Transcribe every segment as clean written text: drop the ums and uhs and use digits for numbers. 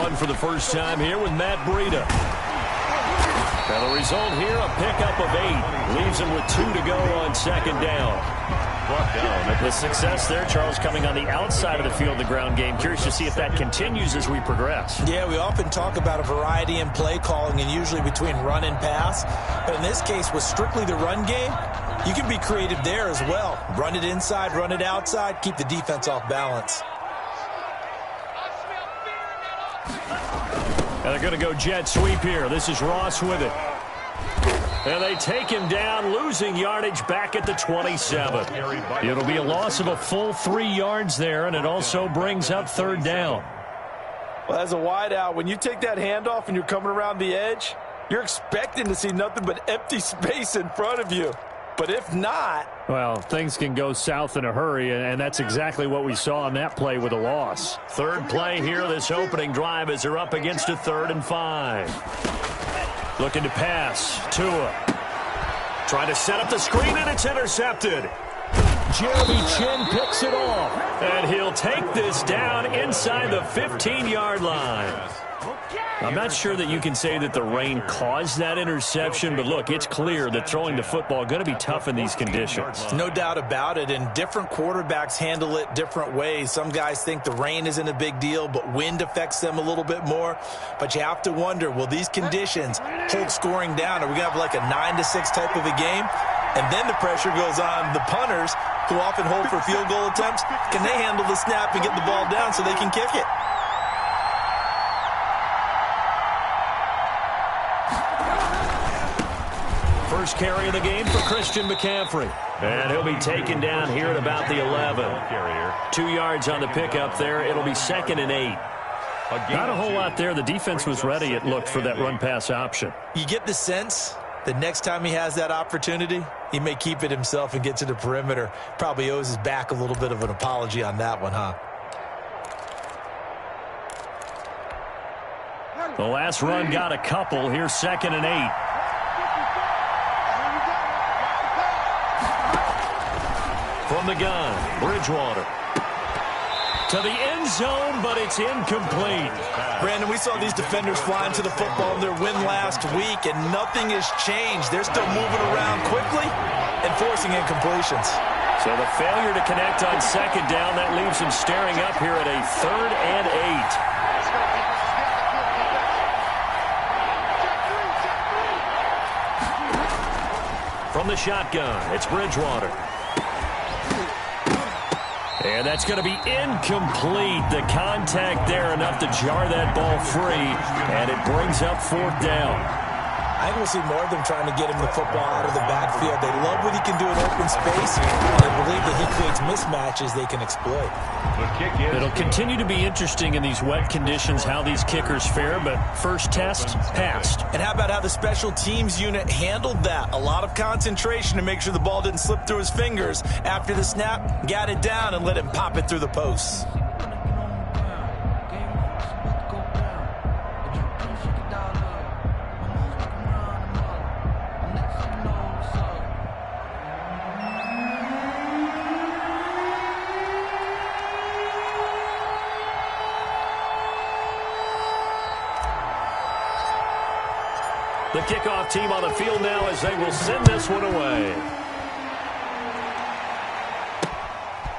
run for the first time here with Matt Breida. And the result here, a pickup of 8. Leaves him with 2 to go on second down. The success there, Charles, coming on the outside of the field, the ground game. Curious to see if that continues as we progress. Yeah, we often talk about a variety in play calling and usually between run and pass. But in this case, with strictly the run game, you can be creative there as well. Run it inside, run it outside, keep the defense off balance. And they're going to go jet sweep here. This is Ross with it. And they take him down, losing yardage back at the 27. It'll be a loss of a full 3 yards there, and it also brings up third down. Well, as a wideout, when you take that handoff and you're coming around the edge, you're expecting to see nothing but empty space in front of you. But if not... well, things can go south in a hurry, and that's exactly what we saw on that play with a loss. Third play here, this opening drive, as they're up against a 3rd and 5. Looking to pass. Tua. Trying to set up the screen, and it's intercepted. Jeremy Chin picks it off. And he'll take this down inside the 15-yard line. I'm not sure that you can say that the rain caused that interception, but look, it's clear that throwing the football is going to be tough in these conditions. No doubt about it, and different quarterbacks handle it different ways. Some guys think the rain isn't a big deal, but wind affects them a little bit more. But you have to wonder, will these conditions hold scoring down? Are we going to have like a 9-6 type of a game? And then the pressure goes on the punters, who often hold for field goal attempts. Can they handle the snap and get the ball down so they can kick it? First carry of the game for Christian McCaffrey. And he'll be taken down here at about the 11. 2 yards on the pickup there. It'll be 2nd and 8. Not a whole lot there. The defense was ready, it looked, for that run-pass option. You get the sense that next time he has that opportunity, he may keep it himself and get to the perimeter. Probably owes his back a little bit of an apology on that one, huh? The last run got a couple. Here's 2nd and 8. From the gun, Bridgewater. To the end zone, but it's incomplete. Brandon, we saw these defenders flying to the football in their win last week, and nothing has changed. They're still moving around quickly and forcing incompletions. So the failure to connect on 2nd down, that leaves him staring up here at a 3rd and 8. From the shotgun, it's Bridgewater. And that's going to be incomplete. The contact there enough to jar that ball free, and it brings up 4th down. I think we'll see more of them trying to get him the football out of the backfield. They love what he can do in open space, and they believe that he creates mismatches they can exploit. It'll continue to be interesting in these wet conditions how these kickers fare, but first test, passed. And how about how the special teams unit handled that? A lot of concentration to make sure the ball didn't slip through his fingers. After the snap, got it down and let him pop it through the posts. The kickoff team on the field now as they will send this one away.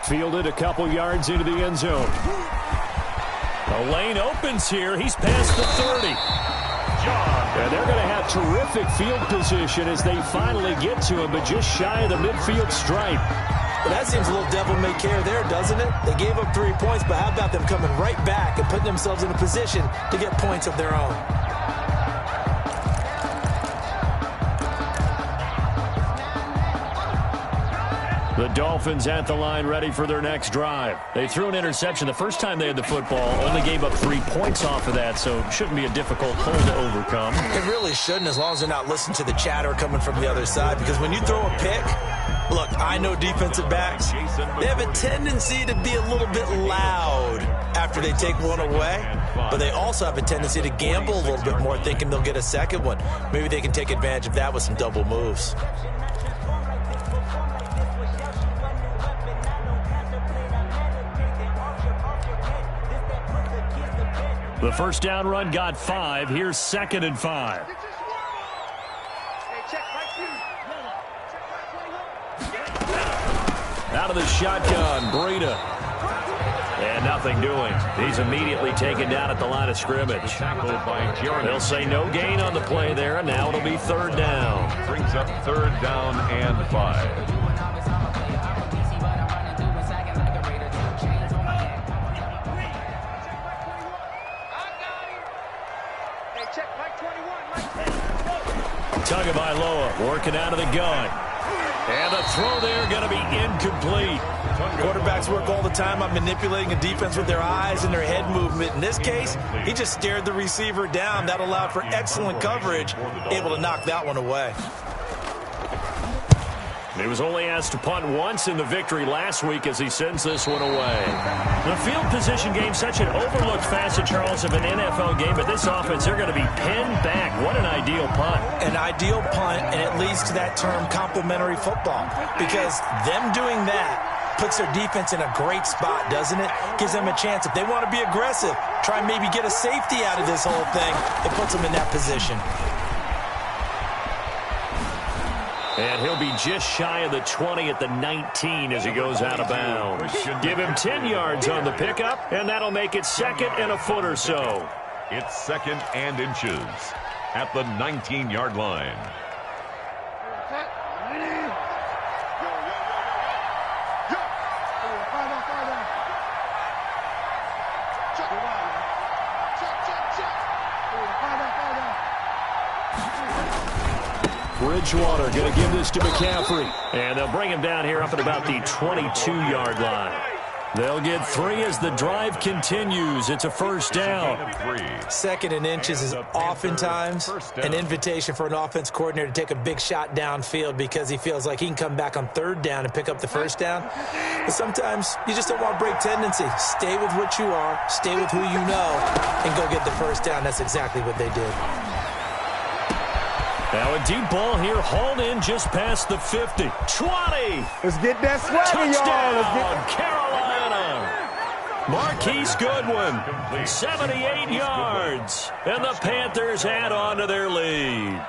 Fielded a couple yards into the end zone. The lane opens here. He's past the 30. And they're going to have terrific field position as they finally get to him, but just shy of the midfield stripe. Well, that seems a little devil-may-care there, doesn't it? They gave up 3 points, but how about them coming right back and putting themselves in a position to get points of their own? The Dolphins at the line ready for their next drive. They threw an interception the first time they had the football, only gave up 3 points off of that, so it shouldn't be a difficult hole to overcome. It really shouldn't, as long as they're not listening to the chatter coming from the other side, because when you throw a pick, look, I know defensive backs, they have a tendency to be a little bit loud after they take one away, but they also have a tendency to gamble a little bit more, thinking they'll get a second one. Maybe they can take advantage of that with some double moves. The first down run got 5. Here's 2nd and 5. Out of the shotgun, Breida. And nothing doing. He's immediately taken down at the line of scrimmage. They'll say no gain on the play there, and now it'll be 3rd down. Brings up 3rd down and 5. Tagovailoa working out of the gun. And the throw there going to be incomplete. Quarterbacks work all the time on manipulating a defense with their eyes and their head movement. In this case, he just stared the receiver down. That allowed for excellent coverage, able to knock that one away. He was only asked to punt once in the victory last week as he sends this one away. The field position game, such an overlooked facet, Charles, of an NFL game, but this offense, they're going to be pinned back. What an ideal punt. An ideal punt, and it leads to that term complementary football, because them doing that puts their defense in a great spot, doesn't it? Gives them a chance. If they want to be aggressive, try and maybe get a safety out of this whole thing, it puts them in that position. And he'll be just shy of the 20 at the 19 as he goes out of bounds. Give him 10 yards on the pickup, and that'll make it 2nd and a foot or so. It's 2nd and inches at the 19-yard line. Bridgewater going to give this to McCaffrey. And they'll bring him down here up at about the 22-yard line. They'll get 3 as the drive continues. It's a 1st down. 2nd and inches is oftentimes an invitation for an offense coordinator to take a big shot downfield because he feels like he can come back on 3rd down and pick up the 1st down. But sometimes you just don't want to break tendency. Stay with what you are, stay with who you know, and go get the 1st down. That's exactly what they did. Now a deep ball here, hauled in just past the 50. 20! Let's get that swagger, y'all! Carolina! Marquise Goodwin, 78 yards. And the Panthers add on to their lead.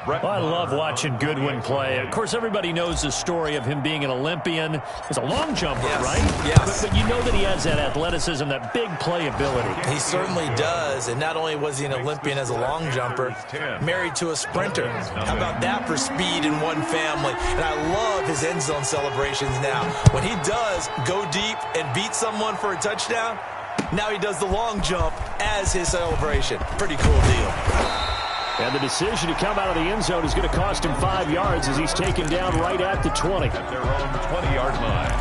I love watching Goodwin play. Of course, everybody knows the story of him being an Olympian. He's a long jumper, right? Yes. But you know that he has that athleticism, that big playability. He certainly does. And not only was he an Olympian as a long jumper, married to a sprinter. How about that for speed in one family? And I love his end zone celebrations now. When he does go deep and beat someone for a touchdown, now he does the long jump as his celebration. Pretty cool deal. And the decision to come out of the end zone is going to cost him 5 yards as he's taken down right at the 20. At their own 20-yard line.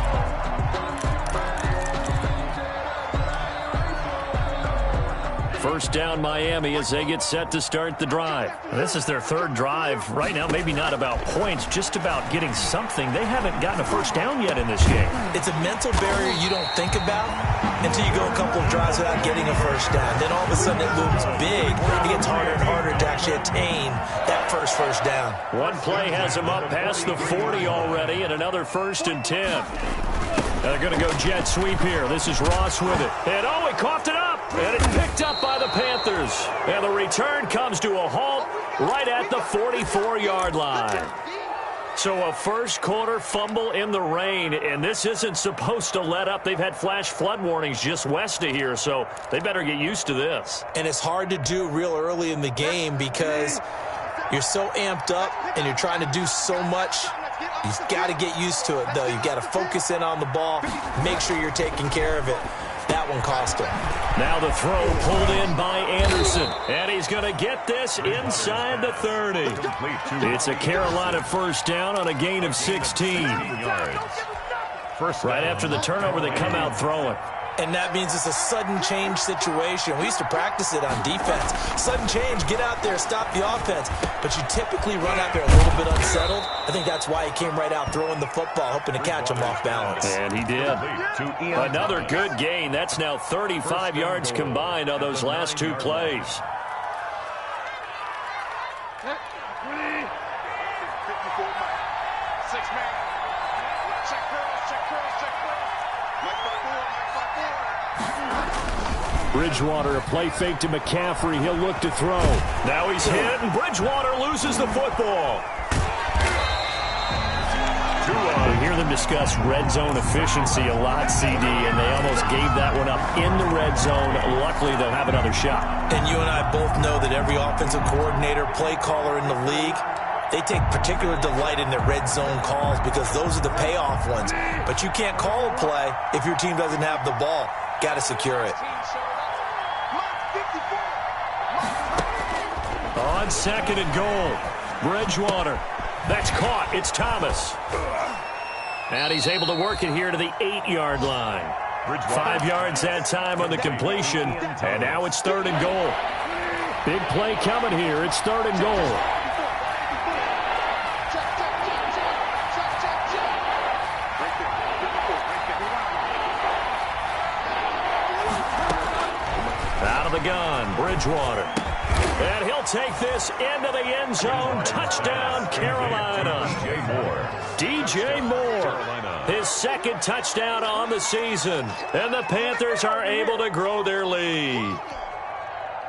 First down Miami as they get set to start the drive. This is their 3rd drive. Right now, maybe not about points, just about getting something. They haven't gotten a 1st down yet in this game. It's a mental barrier you don't think about until you go a couple of drives without getting a 1st down. Then all of a sudden it looms big. It gets harder and harder to actually attain that first down. One play has him up past the 40 already, and another 1st and 10. They're going to go jet sweep here. This is Ross with it. And he coughed it up. And it's picked up by the Panthers. And the return comes to a halt right at the 44-yard line. So a first quarter fumble in the rain, and this isn't supposed to let up. They've had flash flood warnings just west of here, so they better get used to this. And it's hard to do real early in the game because you're so amped up and you're trying to do so much. You've got to get used to it, though. You've got to focus in on the ball, make sure you're taking care of it. That one cost him. Now the throw pulled in by Anderson, and he's going to get this inside the 30. It's a Carolina 1st down on a gain of 16. Right after the turnover, they come out throwing. And that means it's a sudden change situation. We used to practice it on defense. Sudden change, get out there, stop the offense. But you typically run out there a little bit unsettled. I think that's why he came right out throwing the football, hoping to catch him off balance. And he did. Another good gain. That's now 35 yards combined on those last 2 plays. Bridgewater, a play fake to McCaffrey. He'll look to throw. Now he's hit, and Bridgewater loses the football. We hear them discuss red zone efficiency a lot, CD, and they almost gave that one up in the red zone. Luckily, they'll have another shot. And you and I both know that every offensive coordinator, play caller in the league, they take particular delight in their red zone calls because those are the payoff ones. But you can't call a play if your team doesn't have the ball. Got to secure it. On second and goal, Bridgewater. That's caught. It's Thomas. And he's able to work it here to the 8-yard line. 5 yards that time on the completion. And now it's third and goal. Big play coming here. It's third and goal. Out of the gun, Bridgewater. And he'll take this into the end zone. Touchdown, Carolina. DJ Moore, his second touchdown on the season. And the Panthers are able to grow their lead.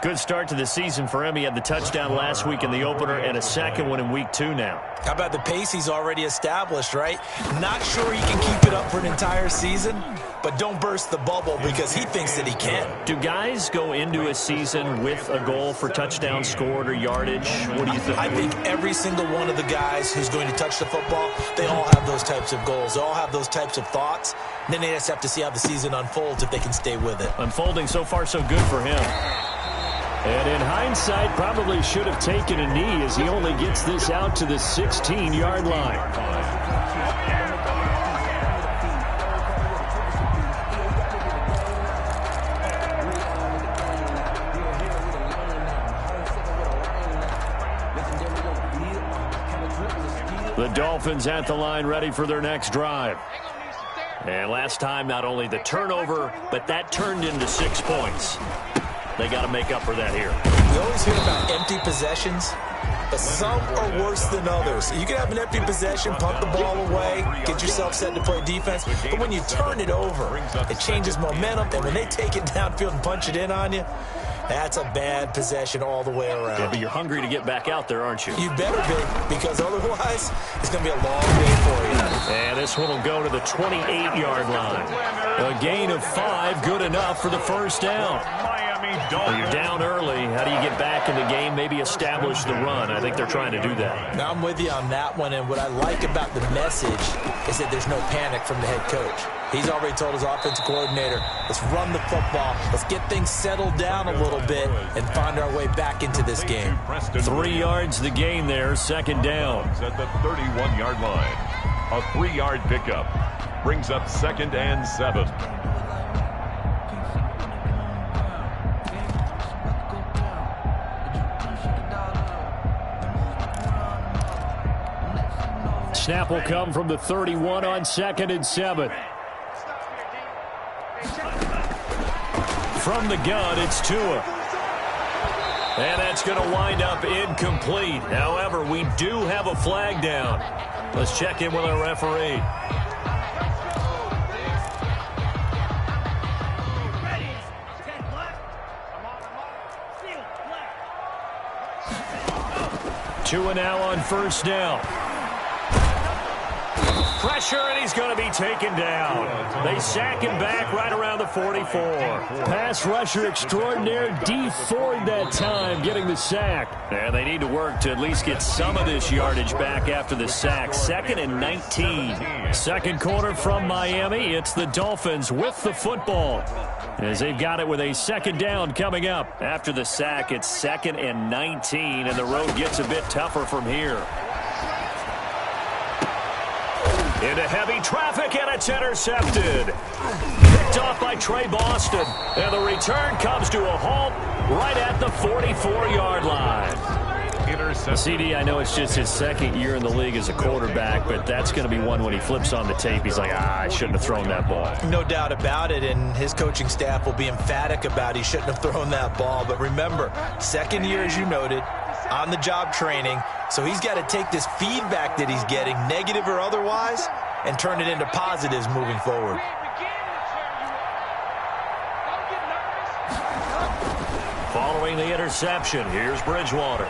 Good start to the season for him. He had the touchdown last week in the opener and a second one in week 2 now. How about the pace he's already established, right? Not sure he can keep it up for an entire season, but don't burst the bubble because he thinks that he can. Do guys go into a season with a goal for touchdown scored or yardage? What do you think? I think every single one of the guys who's going to touch the football, they all have those types of goals. They all have those types of thoughts. And then they just have to see how the season unfolds if they can stay with it. Unfolding so far so good for him. And in hindsight, probably should have taken a knee as he only gets this out to the 16-yard line. The Dolphins at the line ready for their next drive. And last time, not only the turnover, but that turned into 6 points. They got to make up for that here. We always hear about empty possessions, but some are worse than others. You can have an empty possession, punt the ball away, get yourself set to play defense, but when you turn it over, it changes momentum, and when they take it downfield and punch it in on you, that's a bad possession all the way around. Yeah, but you're hungry to get back out there, aren't you? You better be, because otherwise, it's going to be a long day for you. And this one will go to the 28-yard line. A gain of 5, good enough for the first down. Well, you're down early. How do you get back in the game? Maybe establish the run. I think they're trying to do that. Now, I'm with you on that one, and what I like about the message is that there's no panic from the head coach. He's already told his offensive coordinator, let's run the football, let's get things settled down a little bit and find our way back into this game. 3 yards the gain there, second down. At the 31-yard line, a 3-yard pickup brings up 2nd and 7. Snap will come from the 31 on 2nd and 7. From the gun, it's Tua. And that's going to wind up incomplete. However, we do have a flag down. Let's check in with our referee. Tua now on first down. Pressure, and he's going to be taken down. They sack him back right around the 44. Pass rusher extraordinaire, D Ford that time, getting the sack. And they need to work to at least get some of this yardage back after the sack. 2nd and 19. Second quarter from Miami. It's the Dolphins with the football, as they've got it with a second down coming up. After the sack, it's 2nd and 19, and the road gets a bit tougher from here. Into heavy traffic, and it's intercepted. Picked off by Trey Boston. And the return comes to a halt right at the 44-yard line. Intercepted. CD, I know it's just his second year in the league as a quarterback, but that's going to be one when he flips on the tape. He's like, I shouldn't have thrown that ball. No doubt about it, and his coaching staff will be emphatic about he shouldn't have thrown that ball. But remember, second year, as you noted, on-the-job training. So he's got to take this feedback that he's getting, negative or otherwise, and turn it into positives moving forward. Throwing the interception. Here's Bridgewater.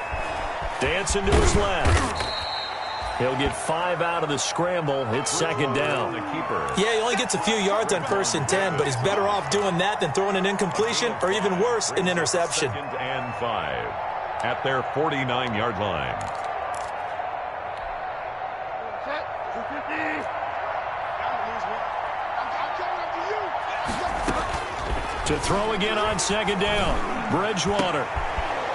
Dancing to his left. He'll get 5 out of the scramble. It's second down. Yeah, he only gets a few yards on 1st and 10, but he's better off doing that than throwing an incompletion or even worse, an interception. 2nd and 5 at their 49-yard line. To throw again on second down. Bridgewater.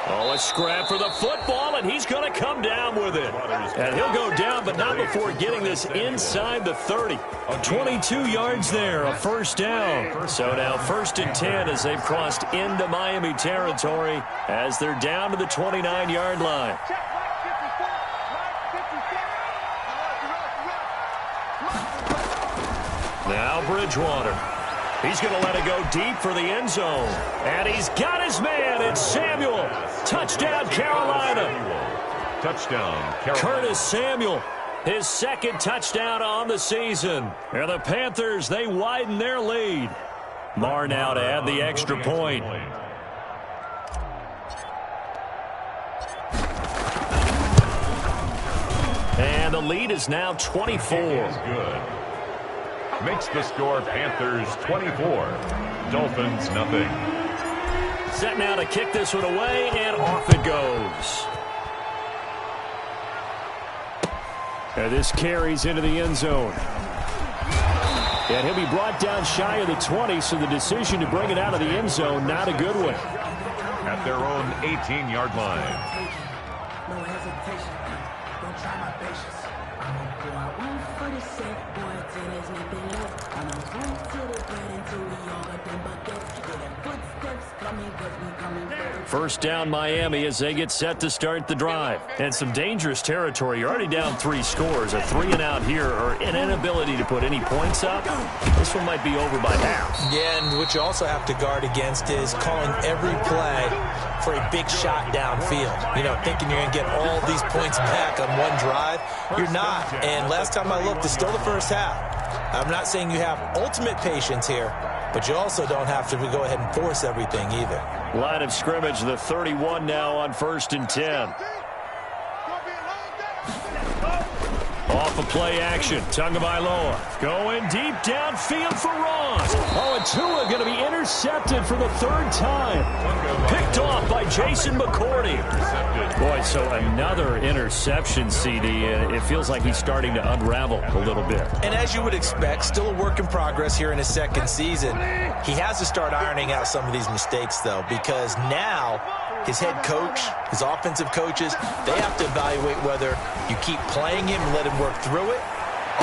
Oh, a scrap for the football, and he's going to come down with it. And he'll go down, but not before getting this inside the 30. 22 yards there, a first down. So now 1st and 10 as they've crossed into Miami territory as they're down to the 29-yard line. Now Bridgewater. He's going to let it go deep for the end zone. And he's got his man. It's Samuel. Touchdown, Carolina. Touchdown, Carolina. Curtis Samuel, his 2nd touchdown on the season. And the Panthers, they widen their lead. Marr now to add the extra point. And the lead is now 24. Good. Makes the score Panthers 24, Dolphins nothing. Set now to kick this one away, and off it goes. And this carries into the end zone. And he'll be brought down shy of the 20, so the decision to bring it out of the end zone, not a good one. At their own 18-yard line. No hesitation. Don't try my patience. I'm gonna go out one for the safe boy till there's nothing left. I'm gonna run to the bread until we all got them buckets. Get them footsteps coming, cause we coming first. First down Miami as they get set to start the drive. And some dangerous territory. You're already down 3 scores. A 3-and-out here or an inability to put any points up. This one might be over by half. Yeah, and what you also have to guard against is calling every play for a big shot downfield. You know, thinking you're going to get all these points back on one drive. You're not. And last time I looked, it's still the first half. I'm not saying you have ultimate patience here, but you also don't have to go ahead and force everything either. Line of scrimmage, the 31 now on 1st and 10. Off of play action, Tagovailoa going deep downfield for Ross. Oh, and Tua going to be intercepted for the 3rd time. Picked off by Jason McCourty. Boy, so another interception, CD. It feels like he's starting to unravel a little bit. And as you would expect, still a work in progress here in his 2nd season. He has to start ironing out some of these mistakes, though, because now his head coach, his offensive coaches, they have to evaluate whether you keep playing him and let him work through it,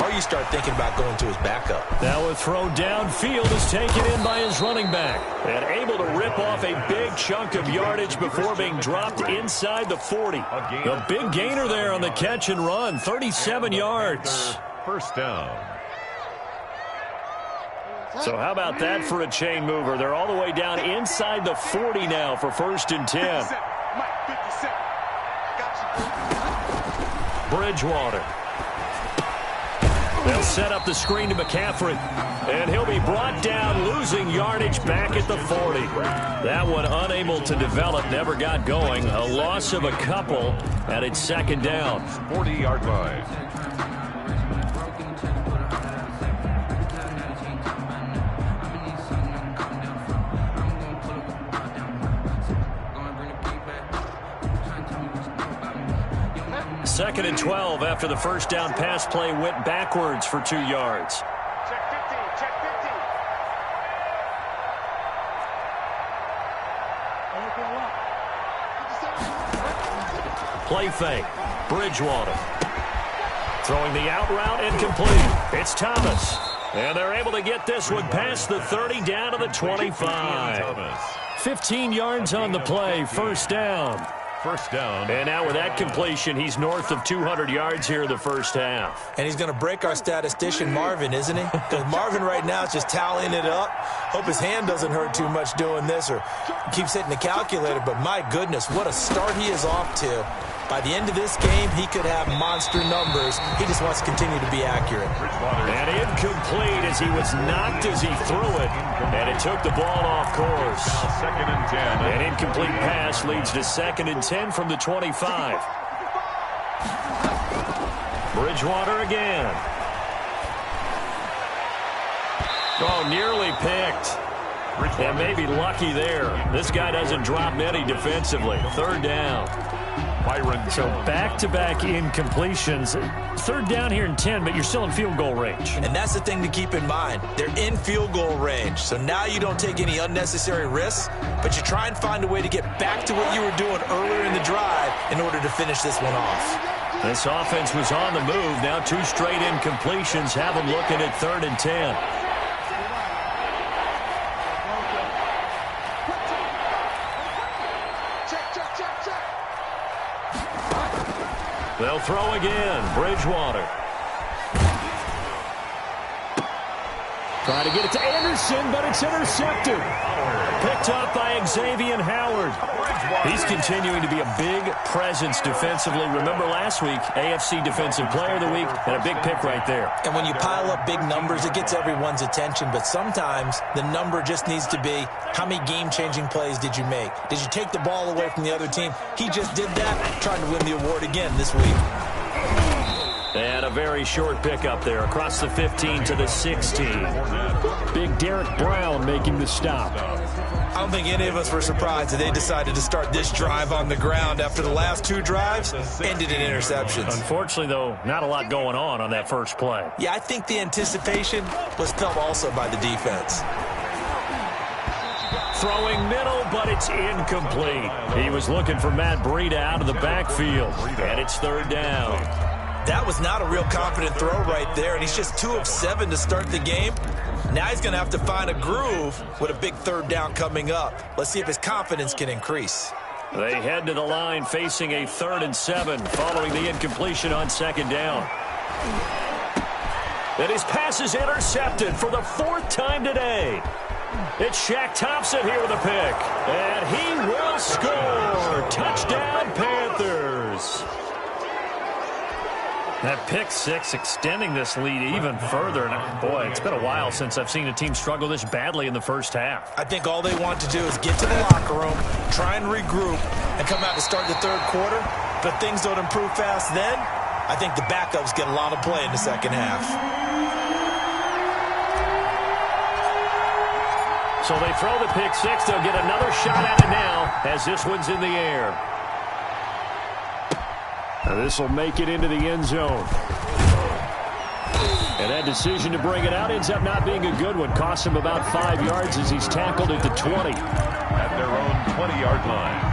or you start thinking about going to his backup. Now a throw downfield is taken in by his running back. And able to rip off a big chunk of yardage before being dropped inside the 40. A big gainer there on the catch and run, 37 yards. First down. So how about that for a chain mover? They're all the way down inside the 40 now for 1st and 10. Bridgewater. They'll set up the screen to McCaffrey. And he'll be brought down, losing yardage back at the 40. That one unable to develop, never got going. A loss of a couple, and it's 2nd down. 40-yard line. Second and 12 after the first down pass play went backwards for 2 yards. Check 50, check 50. Play fake. Bridgewater. Throwing the out route incomplete. It's Thomas. And they're able to get this one past the 30 down to the 25. 15 yards on the play. First down. First down. And now with that completion, he's north of 200 yards here in the first half. And he's going to break our statistician, Marvin, isn't he? Because Marvin right now is just tallying it up. Hope his hand doesn't hurt too much doing this or keeps hitting the calculator. But my goodness, what a start he is off to By the end of this game, he could have monster numbers. He just wants to continue to be accurate. And incomplete as he was knocked as he threw it. And it took the ball off course. Second and 10. An incomplete pass leads to 2nd and 10 from the 25. Bridgewater again. Oh, nearly picked. And maybe lucky there. This guy doesn't drop many defensively. 3rd down. So back-to-back incompletions. 3rd down here in 10, but you're still in field goal range. And that's the thing to keep in mind. They're in field goal range. So now you don't take any unnecessary risks, but you try and find a way to get back to what you were doing earlier in the drive in order to finish this one off. This offense was on the move. Now 2 straight incompletions have them looking at 3rd and 10. They'll throw again. Bridgewater. Trying to get it to Anderson, but it's intercepted. Picked up by Xavier Howard. He's continuing to be a big presence defensively. Remember last week, AFC Defensive Player of the Week, and a big pick right there. And when you pile up big numbers, it gets everyone's attention. But sometimes the number just needs to be, how many game-changing plays did you make? Did you take the ball away from the other team? He just did that, trying to win the award again this week. And a very short pickup there across the 15 to the 16. Big Derek Brown making the stop. I don't think any of us were surprised that they decided to start this drive on the ground after the last 2 drives ended in interceptions. Unfortunately, though, not a lot going on that first play. Yeah, I think the anticipation was felt also by the defense. Throwing middle, but it's incomplete. He was looking for Matt Breida out of the backfield, and it's 3rd down. That was not a real confident throw right there, and he's just 2 of 7 to start the game. Now he's going to have to find a groove with a big 3rd down coming up. Let's see if his confidence can increase. They head to the line facing a 3rd and 7 following the incompletion on 2nd down. And his pass is intercepted for the 4th time today. It's Shaq Thompson here with a pick. And he will score. Touchdown, Panthers. That pick 6 extending this lead even further. And boy, it's been a while since I've seen a team struggle this badly in the first half. I think all they want to do is get to the locker room, try and regroup, and come out to start the 3rd quarter. But if things don't improve fast then, I think the backups get a lot of play in the 2nd half. So they throw the pick 6. They'll get another shot at it now as this one's in the air. Now this will make it into the end zone. And that decision to bring it out ends up not being a good one. Costs him about 5 yards as he's tackled at the 20. At their own 20-yard line.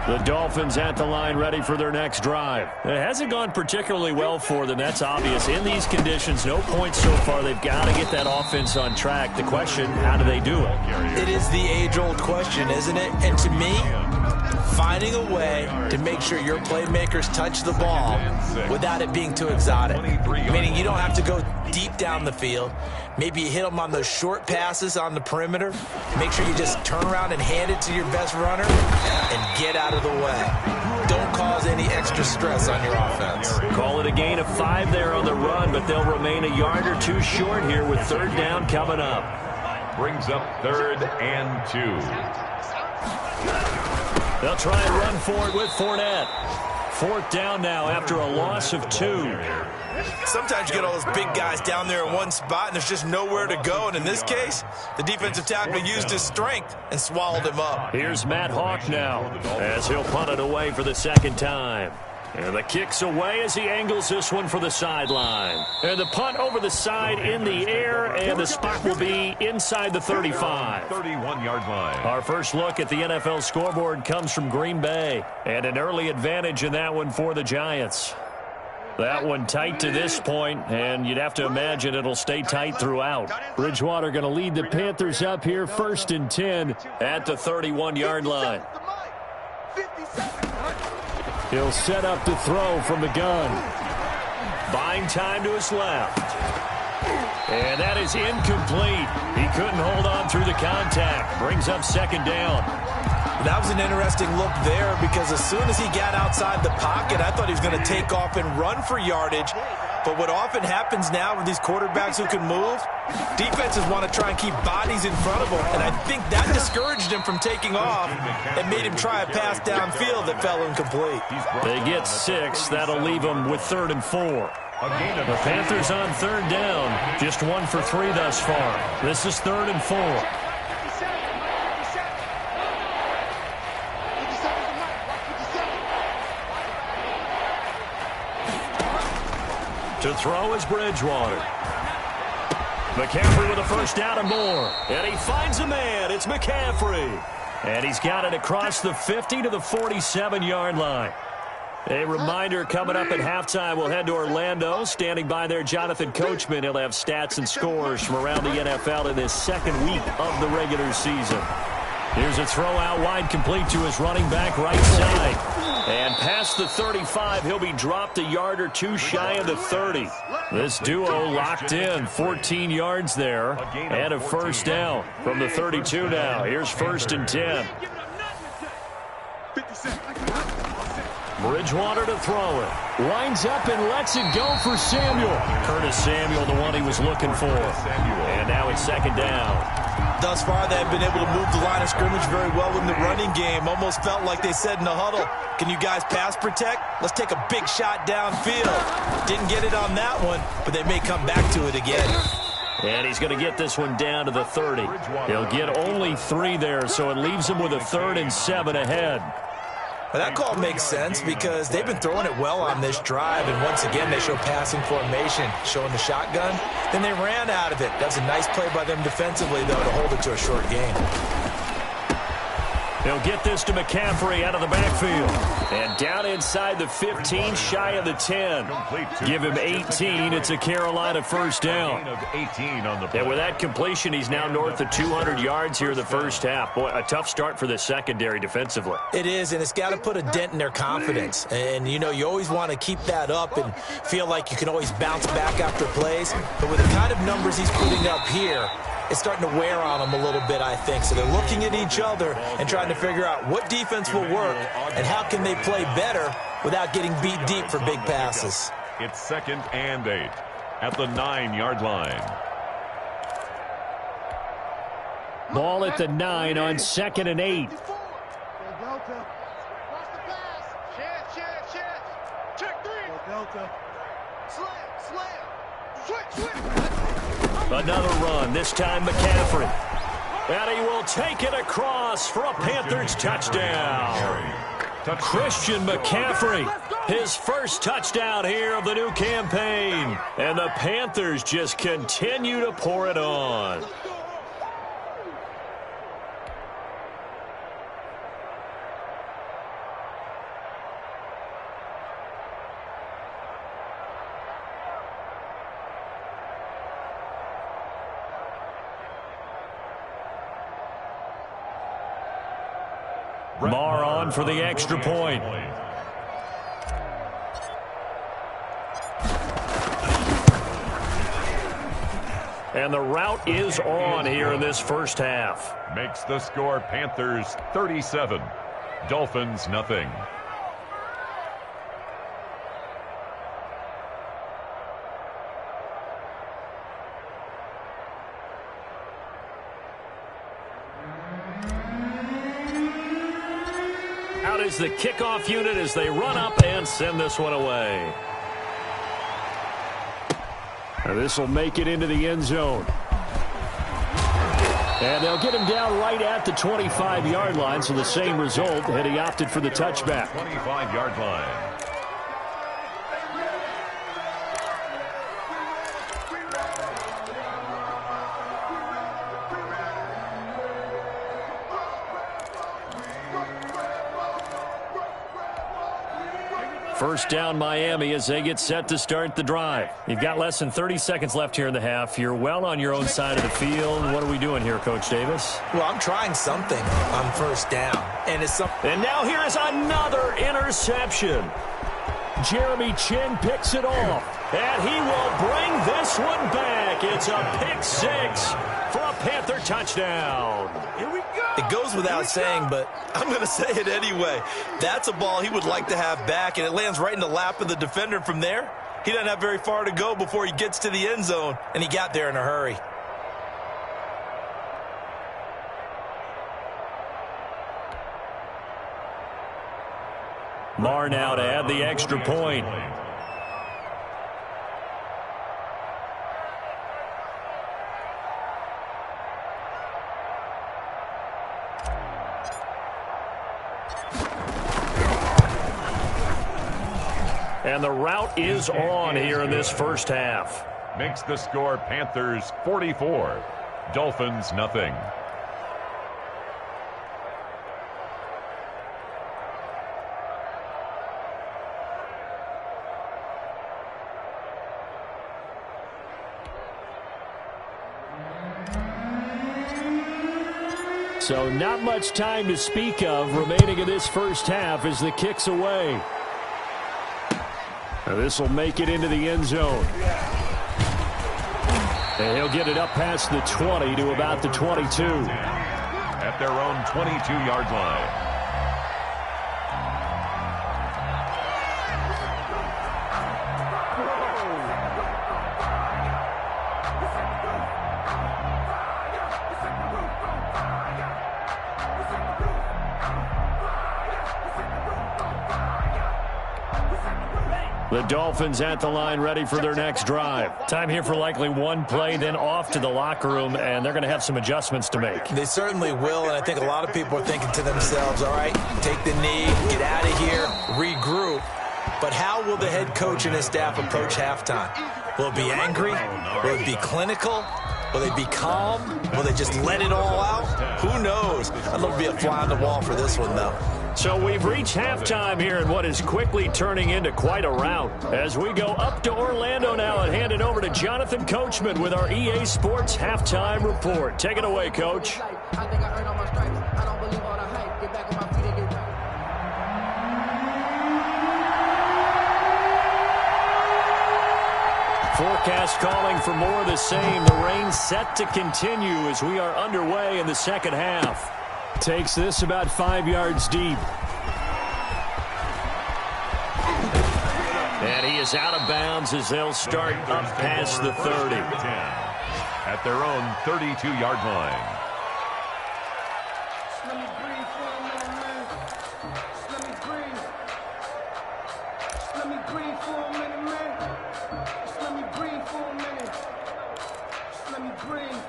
The Dolphins at the line ready for their next drive. It hasn't gone particularly well for them. That's obvious. In these conditions, no points so far. They've got to get that offense on track. The question, how do they do it? It is the age-old question, isn't it? And to me, finding a way to make sure your playmakers touch the ball without it being too exotic. Meaning you don't have to go deep down the field. Maybe you hit them on those short passes on the perimeter. Make sure you just turn around and hand it to your best runner and get out of the way. Don't cause any extra stress on your offense. Call it a gain of 5 there on the run, but they'll remain a yard or 2 short here with 3rd down coming up. Brings up 3rd and 2. They'll try and run for it with Fournette. 4th down now after a loss of 2. Sometimes you get all those big guys down there in one spot, and there's just nowhere to go. And in this case, the defensive tackle used his strength and swallowed him up. Here's Matt Hawk now as he'll punt it away for the 2nd time. And the kick's away as he angles this one for the sideline. And the punt over the side in the air, and the spot will be inside the 35. 31-yard line. Our first look at the NFL scoreboard comes from Green Bay, and an early advantage in that one for the Giants. That one tight to this point, and you'd have to imagine it'll stay tight throughout. Bridgewater going to lead the Panthers up here, 1st and 10 at the 31-yard line. He'll set up to throw from the gun. Buying time to his left. And that is incomplete. He couldn't hold on through the contact. Brings up second down. That was an interesting look there because as soon as he got outside the pocket, I thought he was going to take off and run for yardage. But what often happens now with these quarterbacks who can move, defenses want to try and keep bodies in front of them. And I think that discouraged him from taking off and made him try a pass downfield that fell incomplete. They get 6. That'll leave them with 3rd and 4. The Panthers on 3rd down. Just 1 for 3 thus far. This is 3rd and 4. To throw is Bridgewater. McCaffrey with a first down and more. And he finds a man. It's McCaffrey. And he's got it across the 50 to the 47-yard line. A reminder coming up at halftime, we'll head to Orlando. Standing by there, Jonathan Coachman. He'll have stats and scores from around the NFL in this second week of the regular season. Here's a throw out wide, complete to his running back right side. And past the 35, he'll be dropped a yard or 2 shy of the 30. This duo locked in, 14 yards there, and a first down from the 32 now. Here's 1st and 10. Bridgewater to throw it. Winds up and lets it go for Samuel. Curtis Samuel, the one he was looking for. And now it's 2nd down. Thus far, they've been able to move the line of scrimmage very well in the running game. Almost felt like they said in the huddle, can you guys pass protect? Let's take a big shot downfield. Didn't get it on that one, but they may come back to it again. And he's going to get this one down to the 30. He'll get only 3 there, so it leaves him with a 3rd and 7 ahead. Well, that call makes sense because they've been throwing it well on this drive, and once again they show passing formation, showing the shotgun. Then they ran out of it. That's a nice play by them defensively, though, to hold it to a short gain. He'll get this to McCaffrey out of the backfield. And down inside the 15, shy of the 10. Give him 18. It's a Carolina first down. And with that completion, he's now north of 200 yards here in the first half. Boy, a tough start for the secondary defensively. It is, and it's got to put a dent in their confidence. And, you know, you always want to keep that up and feel like you can always bounce back after plays. But with the kind of numbers he's putting up here, it's starting to wear on them a little bit, I think. So they're looking at each other and trying to figure out what defense will work and how can they play better without getting beat deep for big passes. It's 2nd and 8 at the 9-yard line. Ball at the 9 on 2nd and 8. Another run, this time McCaffrey. And he will take it across for a Panthers touchdown. Christian McCaffrey, his first touchdown here of the new campaign. And the Panthers just continue to pour it on. Marr on for the extra point. And the route is on here in this first half. Makes the score Panthers 37, Dolphins nothing. Out is the kickoff unit as they run up and send this one away. This will make it into the end zone. And they'll get him down right at the 25-yard line, so the same result, and he opted for the touchback. 25-yard line. First down Miami as they get set to start the drive. You've got less than 30 seconds left here in the half. You're well on your own side of the field. What are we doing here, Coach Davis? Well, I'm trying something on first down. And now here is another interception. Jeremy Chin picks it off. And he will bring this one back. It's a pick six for a Panther touchdown. Here we go. It goes without saying, but I'm going to say it anyway. That's a ball he would like to have back, and it lands right in the lap of the defender. From there, he doesn't have very far to go before he gets to the end zone, and he got there in a hurry. Marr now to add the extra point. And the route is on here in this first half. Makes the score Panthers 44, Dolphins nothing. So not much time to speak of remaining in this first half as the kick's away. This will make it into the end zone. And he'll get it up past the 20 to about the 22. At their own 22-yard line. The Dolphins at the line ready for their next drive. Time here for likely one play, then off to the locker room, and they're going to have some adjustments to make. They certainly will, and I think a lot of people are thinking to themselves, all right, take the knee, get out of here, regroup. But how will the head coach and his staff approach halftime? Will it be angry? Will it be clinical? Will they be calm? Will they just let it all out? Who knows? I'd love to be a fly on the wall for this one, though. So we've reached halftime here in what is quickly turning into quite a rout. As we go up to Orlando now and hand it over to Jonathan Coachman with our EA Sports Halftime Report. Take it away, Coach. I think I earned all my stripes. I don't believe all the hype. Get back on my feet and get right. Forecast calling for more of the same. The rain set to continue as we are underway in the second half. Takes this about 5 yards deep. And he is out of bounds as they'll start up past the 30. At their own 32-yard line. Let me breathe for a minute, man. Let me breathe. Let me breathe for a minute, man. Just let me breathe for a minute. Just let me breathe.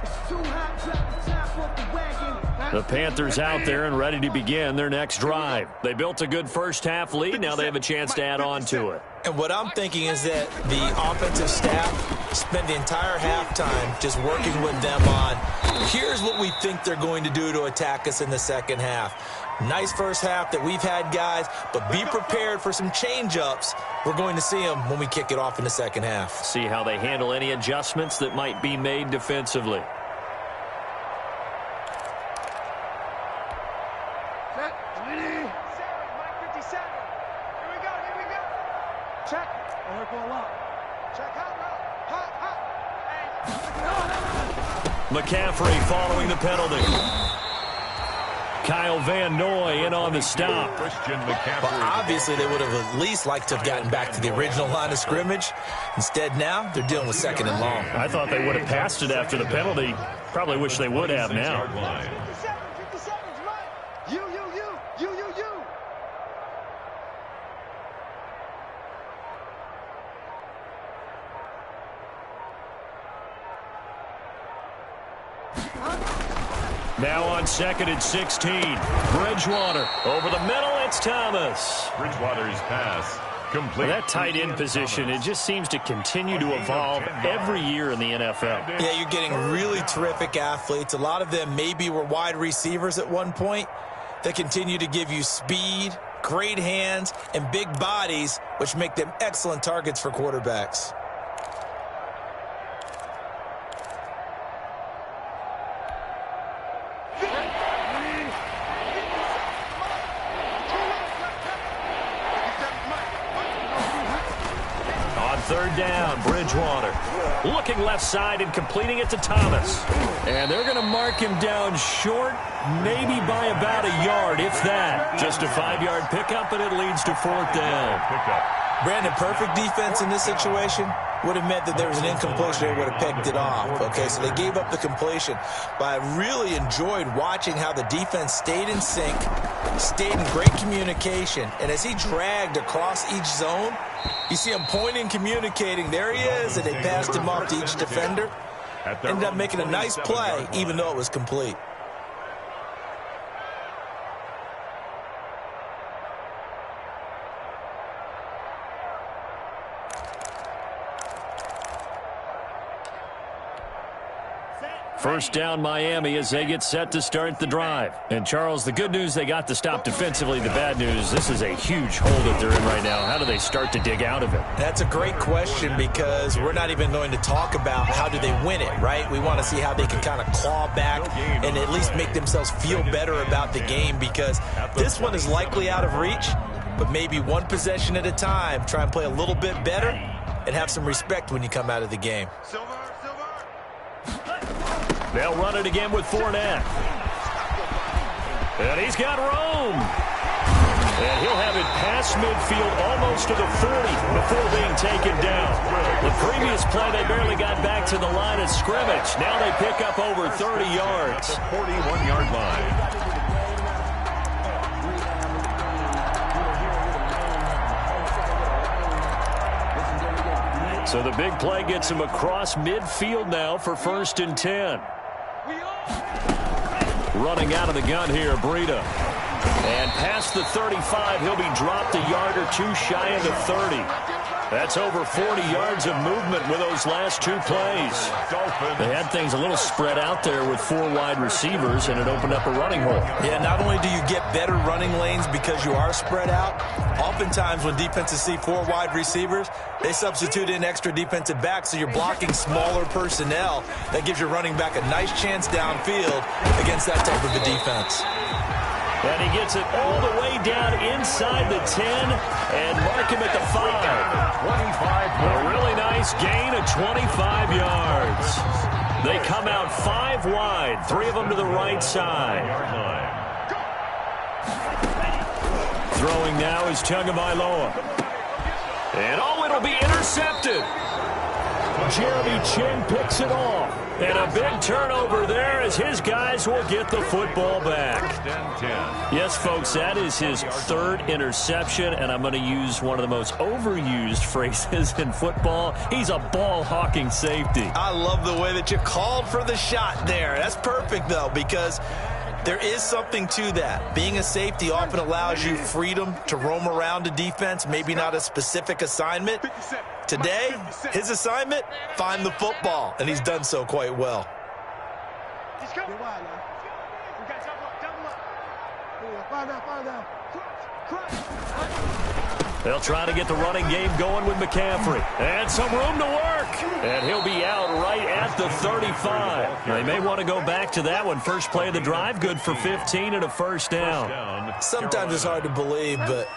It's too hot, drop the top off the wagon. The Panthers out there and ready to begin their next drive. They built a good first half lead. Now they have a chance to add on to it. And what I'm thinking is that the offensive staff spent the entire halftime just working with them on, here's what we think they're going to do to attack us in the second half. Nice first half that we've had, guys, but be prepared for some change-ups. We're going to see them when we kick it off in the second half. See how they handle any adjustments that might be made defensively. McCaffrey following the penalty. Kyle Van Noy in on the stop. Christian McCaffrey. Well, obviously, they would have at least liked to have gotten back to the original line of scrimmage. Instead, now they're dealing with second and long. I thought they would have passed it after the penalty. Probably wish they would have now. 57, right? You. Now on second and 16. Bridgewater over the middle. It's Thomas. Bridgewater's pass complete. That tight end position, it just seems to continue to evolve every year in the NFL. Yeah, you're getting really terrific athletes. A lot of them maybe were wide receivers at one point. They continue to give you speed, great hands, and big bodies, which make them excellent targets for quarterbacks. third down, Bridgewater. Looking left side and completing it to Thomas. And they're going to mark him down short, maybe by about a yard, if that. Just a 5-yard pickup, and it leads to fourth down. Brandon, perfect defense in this situation would have meant that there was an incompletion. They would have picked it off. Okay, so they gave up the completion. But I really enjoyed watching how the defense stayed in sync, stayed in great communication. And as he dragged across each zone, you see him pointing, communicating. There he is, and they passed him off to each defender. Ended up making a nice play, even though it was complete. First down, Miami, as they get set to start the drive. And, Charles, the good news, they got the stop defensively. The bad news, this is a huge hole that they're in right now. How do they start to dig out of it? That's a great question, because we're not even going to talk about how do they win it, right? We want to see how they can kind of claw back and at least make themselves feel better about the game, because this one is likely out of reach, but maybe one possession at a time. Try and play a little bit better and have some respect when you come out of the game. They'll run it again with Fournette. And he's got room. And he'll have it past midfield almost to the 40 before being taken down. The previous play, they barely got back to the line of scrimmage. Now they pick up over 30 yards. 41-yard line. So the big play gets him across midfield now for 1st and 10. Running out of the gun here, Breida. And past the 35, he'll be dropped a yard or two shy of the 30. That's over 40 yards of movement with those last two plays. They had things a little spread out there with 4 wide receivers, and it opened up a running hole. Yeah, not only do you get better running lanes because you are spread out, oftentimes when defenses see 4 wide receivers, they substitute in extra defensive backs, so you're blocking smaller personnel. That gives your running back a nice chance downfield against that type of a defense. And he gets it all the way down inside the 10 and mark him at the 5. A really nice gain of 25 yards. They come out 5 wide, 3 of them to the right side. Throwing now is Tagovailoa. And it'll be intercepted. Jeremy Chin picks it off. And a big turnover there as his guys will get the football back. Yes, folks, that is his 3rd interception, and I'm going to use one of the most overused phrases in football. He's a ball-hawking safety. I love the way that you called for the shot there. That's perfect, though, because there is something to that. Being a safety often allows you freedom to roam around a defense, maybe not a specific assignment. Today, his assignment, find the football, and he's done so quite well. They'll try to get the running game going with McCaffrey. And some room to work. And he'll be out right at the 35. They may want to go back to that one. First play of the drive, good for 15 and a first down. Sometimes it's hard to believe, but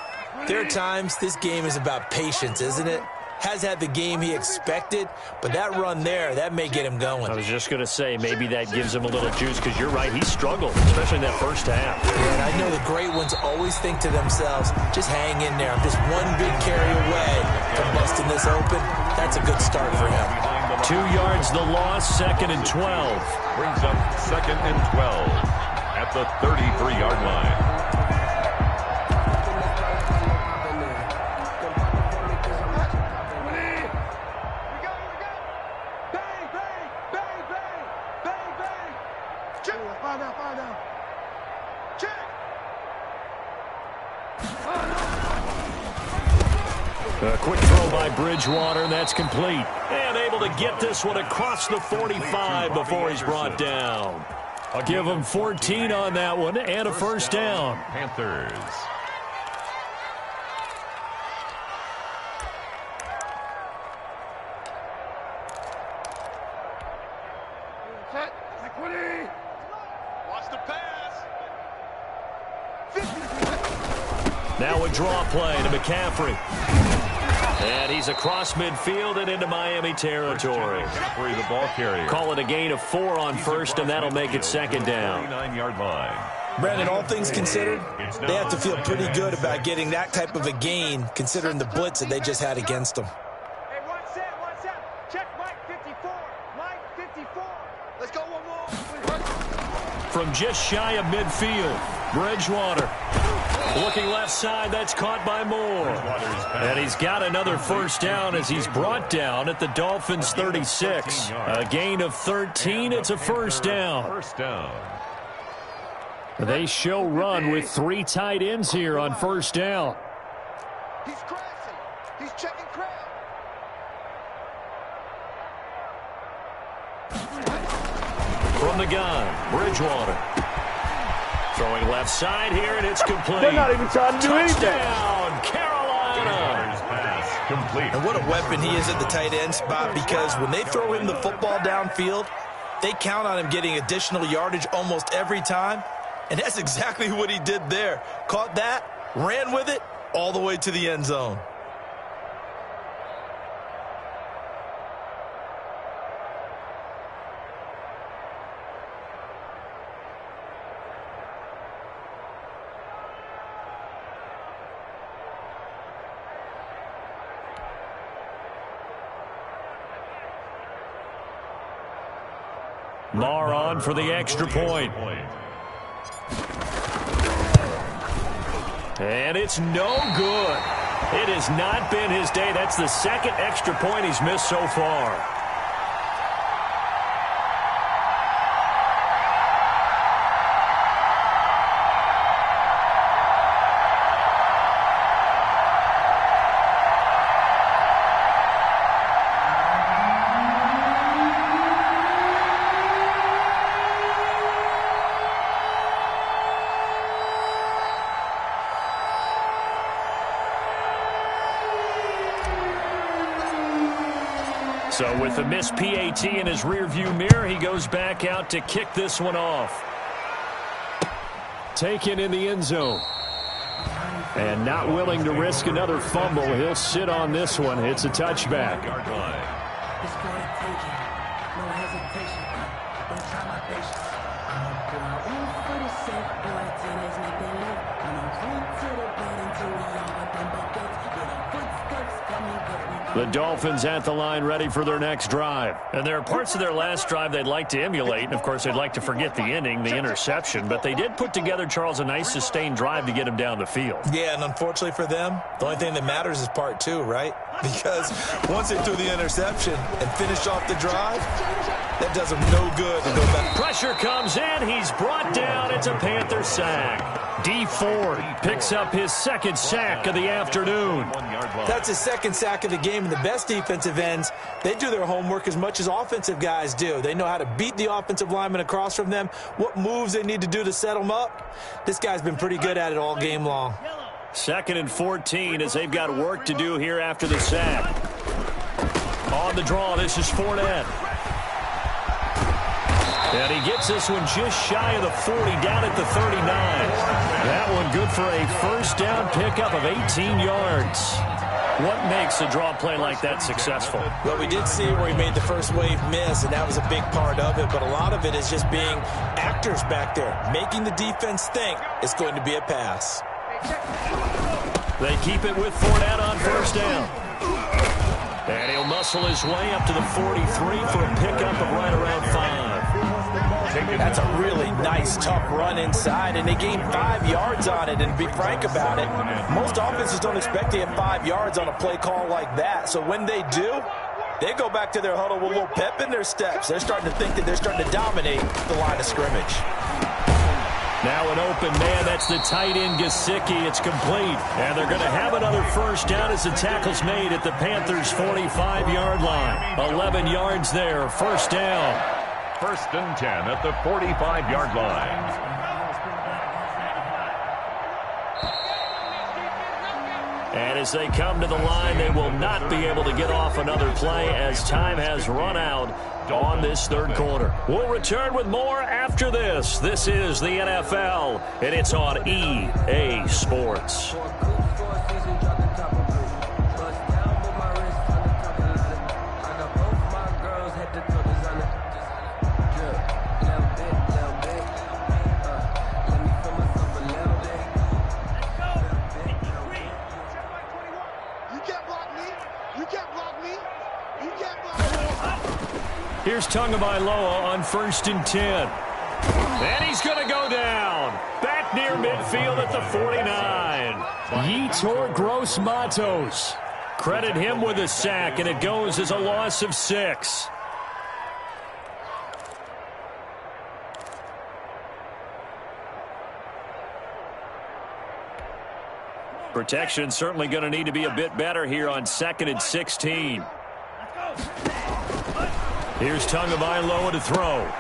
there are times this game is about patience, isn't it? Has had the game he expected, but that run there, that may get him going. I was just going to say, maybe that gives him a little juice, because you're right, he struggled, especially in that first half. Yeah, and I know the great ones always think to themselves, just hang in there. I'm just one big carry away from busting this open. That's a good start for him. 2 yards the loss, 2nd and 12. Brings up 2nd and 12 at the 33-yard line. A quick throw by Bridgewater, and that's complete. And able to get this one across the 45 before he's brought down. I'll give him 14 on that one and a first down. Panthers. Watch the pass. Now a draw play to McCaffrey. And he's across midfield and into Miami territory. The ball carrier. Call it a gain of 4 on first, and that'll make it second down. 39-yard line. Brandon, all things considered, they have to feel pretty good about getting that type of a gain, considering the blitz that they just had against them. Hey, one set. Check Mike 54. Mike 54. Let's go one more. From just shy of midfield, Bridgewater. Looking left side, that's caught by Moore. And he's got another first down as he's brought down at the Dolphins' 36. A gain of 13, it's a first down. First down. They show run with 3 tight ends here on first down. He's crashing. He's checking crowd. From the gun, Bridgewater. Throwing left side here, and it's complete. They're not even trying to do anything. Touchdown, Carolina. Pass complete. And what a weapon he is at the tight end spot, because when they throw him the football downfield, they count on him getting additional yardage almost every time. And that's exactly what he did there. Caught that, ran with it, all the way to the end zone. Marr on for the extra point. And it's no good. It has not been his day. That's the second extra point he's missed so far. So with the missed PAT in his rearview mirror, he goes back out to kick this one off. Taken in the end zone. And not willing to risk another fumble. He'll sit on this one. It's a touchback. It's for the taking. No hesitation. Don't try my patience. I'ma pour out one for the set, boy, till there's nothing left. I'ma run to the bed until we all got them buckets. Yeah, the footsteps coming, but we The Dolphins at the line, ready for their next drive. And there are parts of their last drive they'd like to emulate. And, of course, they'd like to forget the inning, the interception. But they did put together, Charles, a nice sustained drive to get him down the field. Yeah, and unfortunately for them, the only thing that matters is part 2, right? Because once they threw the interception and finished off the drive, that does them no good to go back. Pressure comes in. He's brought down. It's a Panther sack. D. Ford picks up his second sack of the afternoon. That's his second sack of the game. And the best defensive ends, they do their homework as much as offensive guys do. They know how to beat the offensive lineman across from them, what moves they need to do to set them up. This guy's been pretty good at it all game long. 2nd and 14 as they've got work to do here after the sack. On the draw, this is Fournette. And he gets this one just shy of the 40, down at the 39. That one good for a first down pickup of 18 yards. What makes a draw play like that successful? Well, we did see where he made the first wave miss, and that was a big part of it. But a lot of it is just being actors back there, making the defense think it's going to be a pass. They keep it with Fournette on first down. And he'll muscle his way up to the 43 for a pickup of right around 5. That's a really nice, tough run inside, and they gained 5 yards on it. And to be frank about it, most offenses don't expect to get 5 yards on a play call like that. So when they do, they go back to their huddle with a little pep in their steps. They're starting to think that they're starting to dominate the line of scrimmage. Now an open man, that's the tight end Gesicki. It's complete. And they're going to have another first down as the tackle's made at the Panthers' 45-yard line. 11 yards there, first down. 1st and 10 at the 45-yard line. And as they come to the line, they will not be able to get off another play as time has run out on this 3rd quarter. We'll return with more after this. This is the NFL, and it's on EA Sports. Here's Tagovailoa on 1st and 10. And he's going to go down. Back near midfield at the 49. Yetur Gross-Matos. Credit him with a sack, and it goes as a loss of 6. Protection certainly going to need to be a bit better here on 2nd and 16. Here's Tagovailoa to throw.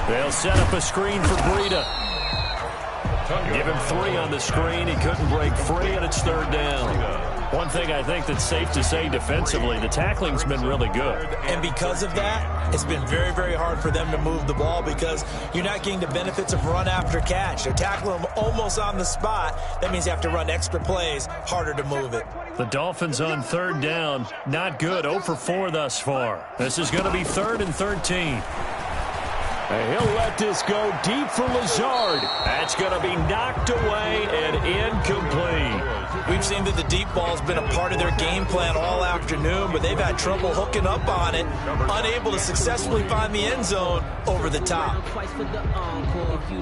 They'll set up a screen for Breida. Give him 3 on the screen. He couldn't break free, and it's 3rd down. One thing I think that's safe to say defensively, the tackling's been really good. And because of that, it's been very, very hard for them to move the ball because you're not getting the benefits of run after catch. They're tackling them almost on the spot. That means you have to run extra plays, harder to move it. The Dolphins on 3rd down, not good, 0 for 4 thus far. This is going to be 3rd and 13. And he'll let this go deep for Lazard. That's going to be knocked away and incomplete. We've seen that the deep ball's been a part of their game plan all afternoon, but they've had trouble hooking up on it, unable to successfully find the end zone over the top.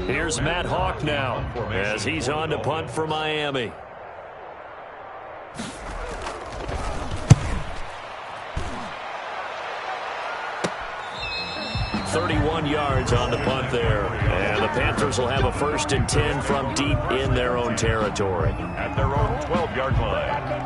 Here's Matt Hawk now as he's on to punt for Miami. 31 yards on the punt there. And the Panthers will have a 1st and 10 from deep in their own territory. At their own 12-yard line.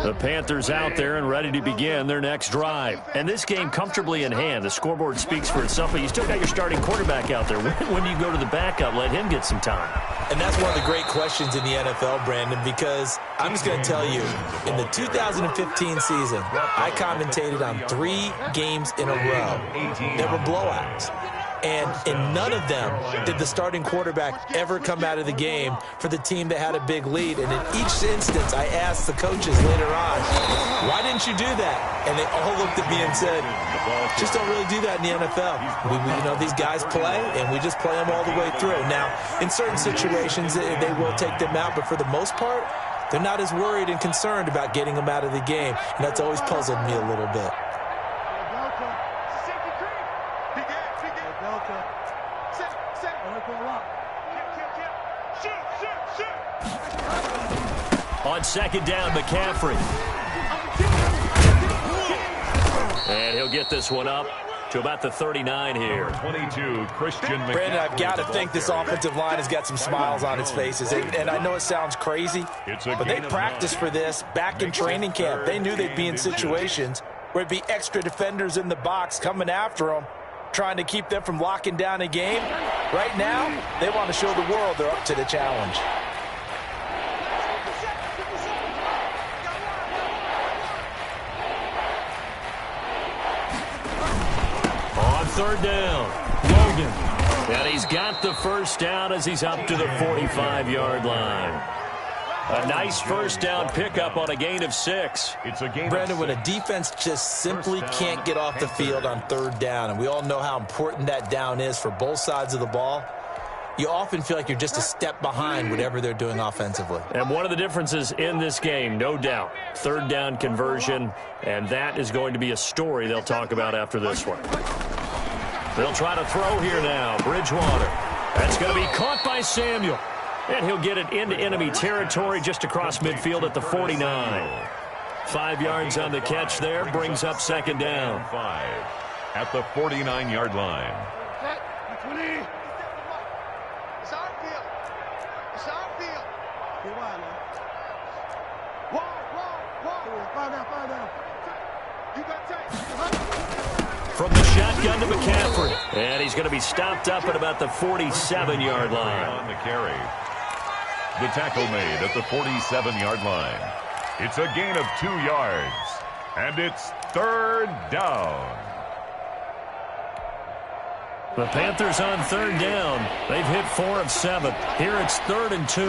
The Panthers out there and ready to begin their next drive. And this game comfortably in hand. The scoreboard speaks for itself, but you still got your starting quarterback out there. When do you go to the backup? Let him get some time. And that's one of the great questions in the NFL, Brandon, because I'm just going to tell you, in the 2015 season, I commentated on 3 games in a row. There were blowouts. And in none of them did the starting quarterback ever come out of the game for the team that had a big lead. And in each instance, I asked the coaches later on, why didn't you do that? And they all looked at me and said, just don't really do that in the NFL. These guys play, and we just play them all the way through. Now, in certain situations, they will take them out, but for the most part, they're not as worried and concerned about getting them out of the game. And that's always puzzled me a little bit. On 2nd down, McCaffrey. And he'll get this one up to about the 39 here. 22, Christian McCaffrey. Brandon, I've got to think this offensive line has got some smiles on its faces. And I know it sounds crazy, but they practiced for this back in training camp. They knew they'd be in situations where it'd be extra defenders in the box coming after them, trying to keep them from locking down a game. Right now, they want to show the world they're up to the challenge. On 3rd down, Logan. And he's got the 1st down as he's up to the 45-yard line. A nice 1st down pickup on a gain of 6. It's a game. Brandon, when a defense just simply can't get off the field on 3rd down, and we all know how important that down is for both sides of the ball, you often feel like you're just a step behind whatever they're doing offensively. And one of the differences in this game, no doubt, 3rd down conversion, and that is going to be a story they'll talk about after this one. They'll try to throw here now. Bridgewater. That's going to be caught by Samuel. And he'll get it into enemy territory just across midfield at the 49. 5 yards on the catch there. Brings up 2nd down. 5 at the 49-yard line. From the shotgun to McCaffrey. And he's going to be stopped up at about the 47-yard line. On the carry. The tackle made at the 47-yard line. It's a gain of 2 yards. And it's 3rd down. The Panthers on 3rd down. They've hit 4 of 7. Here it's 3rd and 2.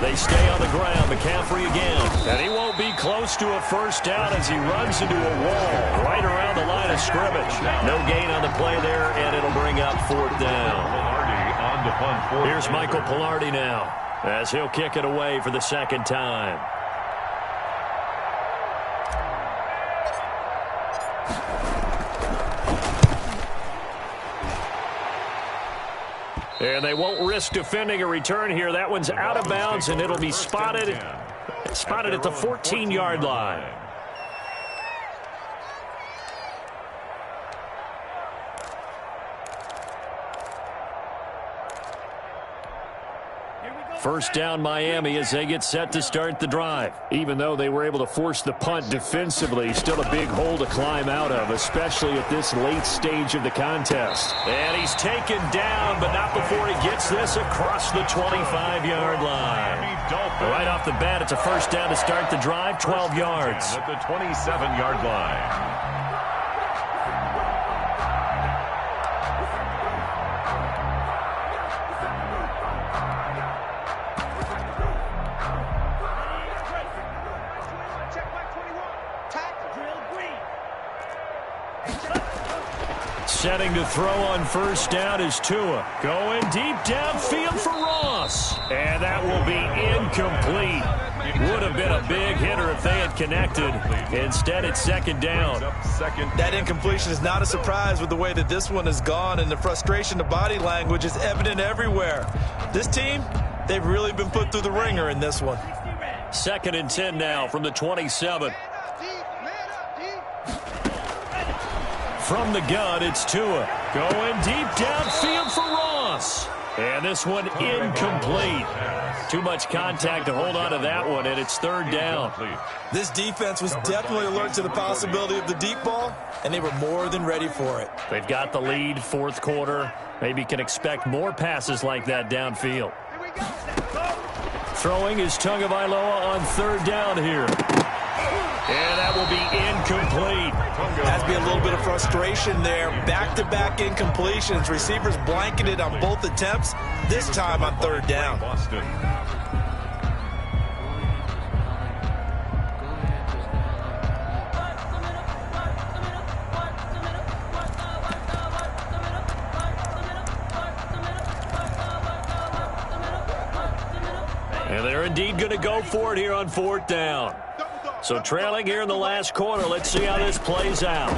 They stay on the ground. McCaffrey again. And he won't be close to a first down as he runs into a wall right around the line of scrimmage. No gain on the play there, and it'll bring up fourth down. Here's Michael Pilardi now as he'll kick it away for the second time. And they won't risk defending a return here. That one's out of bounds, and it'll be spotted at the 14-yard line. First down Miami as they get set to start the drive. Even though they were able to force the punt defensively, still a big hole to climb out of, especially at this late stage of the contest. And he's taken down, but not before he gets this across the 25-yard line. Right off the bat, it's a first down to start the drive, 12 yards. At the 27-yard line. Setting to throw on first down is Tua. Going deep downfield for Ross. And that will be incomplete. Would have been a big hitter if they had connected. Instead, it's second down. That incompletion is not a surprise with the way that this one has gone, and the frustration, the body language is evident everywhere. This team, they've really been put through the ringer in this one. 2nd and 10 now from the 27. From the gun, it's Tua. Going deep downfield for Ross. And this one incomplete. Too much contact to hold on to that one, and it's third down. This defense was definitely alert to the possibility of the deep ball, and they were more than ready for it. They've got the lead, fourth quarter. Maybe can expect more passes like that downfield. Throwing is Tagovailoa on third down here. And that will be incomplete. Has to be a little bit of frustration there. Back-to-back incompletions. Receivers blanketed on both attempts, this time on third down. And they're indeed going to go for it here on fourth down. So trailing here in the last quarter. Let's see how this plays out.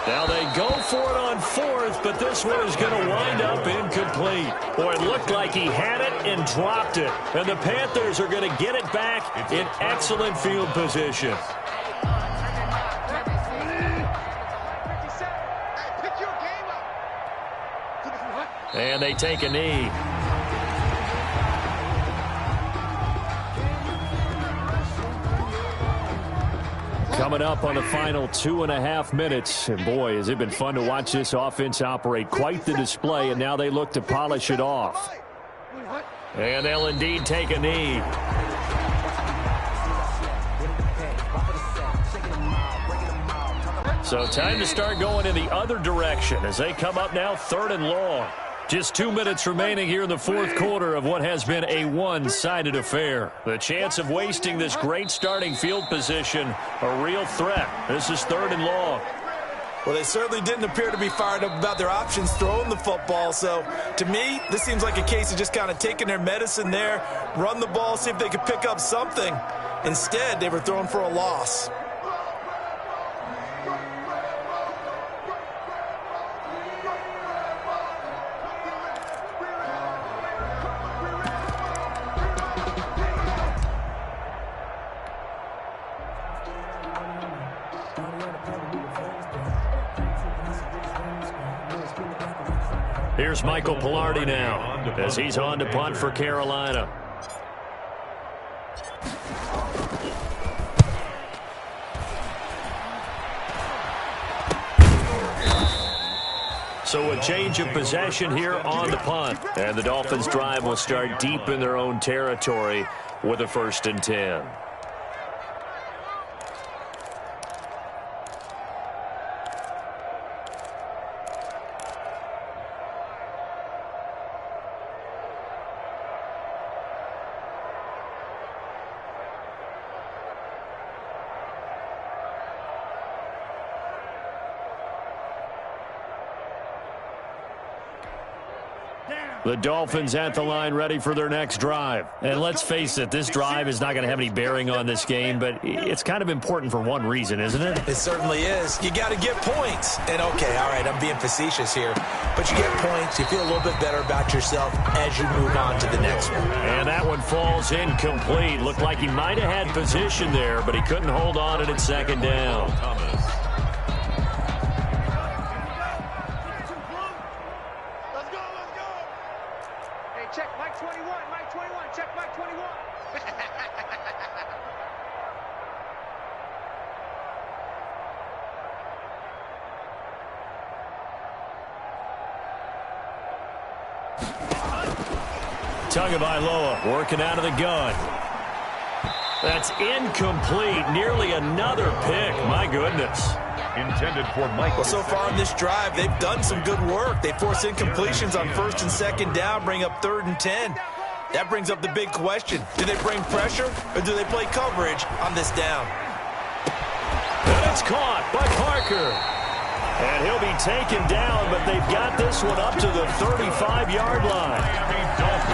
Now they go for it on fourth, but this one is going to wind up incomplete. Boy, it looked like he had it and dropped it. And the Panthers are going to get it back in excellent field position. And they take a knee. Coming up on the final 2.5 minutes. And boy, has it been fun to watch this offense operate. Quite the display, and now they look to polish it off. And they'll indeed take a knee. So time to start going in the other direction as they come up now 3rd and long. Just 2 minutes remaining here in the fourth quarter of what has been a one-sided affair. The chance of wasting this great starting field position, a real threat. This is 3rd and long. Well, they certainly didn't appear to be fired up about their options throwing the football. So, to me, this seems like a case of just kind of taking their medicine there, run the ball, see if they could pick up something. Instead, they were throwing for a loss. Here's Michael Pilardi now as he's on to punt for Carolina. So a change of possession here on the punt. And the Dolphins' drive will start deep in their own territory with a 1st and 10. The Dolphins at the line ready for their next drive. And let's face it, this drive is not going to have any bearing on this game, but it's kind of important for one reason, isn't it? It certainly is. You got to get points. And, okay, all right, I'm being facetious here. But you get points, you feel a little bit better about yourself as you move on to the next one. And that one falls incomplete. Looked like he might have had position there, but he couldn't hold on to it at second down. Check Mike 21, Mike 21, check Mike 21. Tagovailoa working out of the gun. That's incomplete. Nearly another pick. My goodness. Intended for Mike. Well, so far on this drive, they've done some good work. They force incompletions on first and second down, bring up 3rd and 10. That brings up the big question. Do they bring pressure or do they play coverage on this down? And it's caught by Parker. And he'll be taken down, but they've got this one up to the 35-yard line.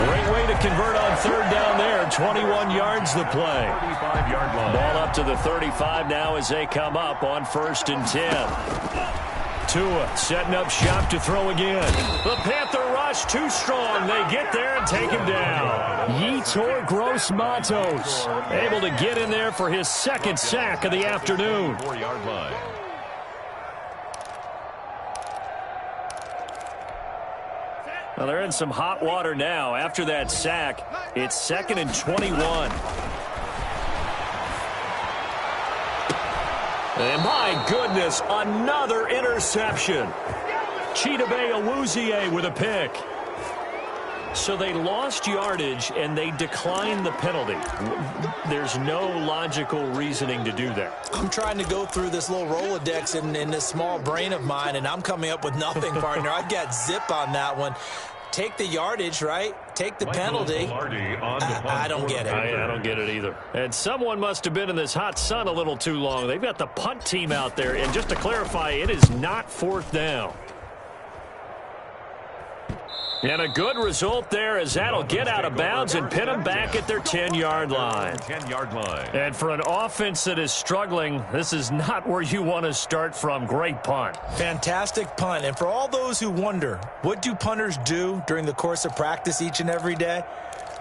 Great way to convert on 3rd down there. 21 yards the play. 35-yard line. Ball up to the 35 now as they come up on 1st and 10. Tua setting up shop to throw again. The Panther rush too strong. They get there and take him down. Yetur Gross-Matos able to get in there for his 2nd sack of the afternoon. 4-yard line. Well, they're in some hot water now. After that sack, it's 2nd and 21. And my goodness, another interception. Chidobe Awuzie with a pick. So they lost yardage and they declined the penalty. There's no logical reasoning to do that. I'm trying to go through this little Rolodex in this small brain of mine, and I'm coming up with nothing, partner. I've got zip on that one. Take the yardage, right? Take the penalty. I don't get it. I don't get it either. And someone must have been in this hot sun a little too long. They've got the punt team out there. And just to clarify, it is not 4th down. And a good result there as that'll get out of bounds and pin them back at their 10-yard line. 10-yard line. And for an offense that is struggling, this is not where you want to start from. Great punt. Fantastic punt. And for all those who wonder, what do punters do during the course of practice each and every day?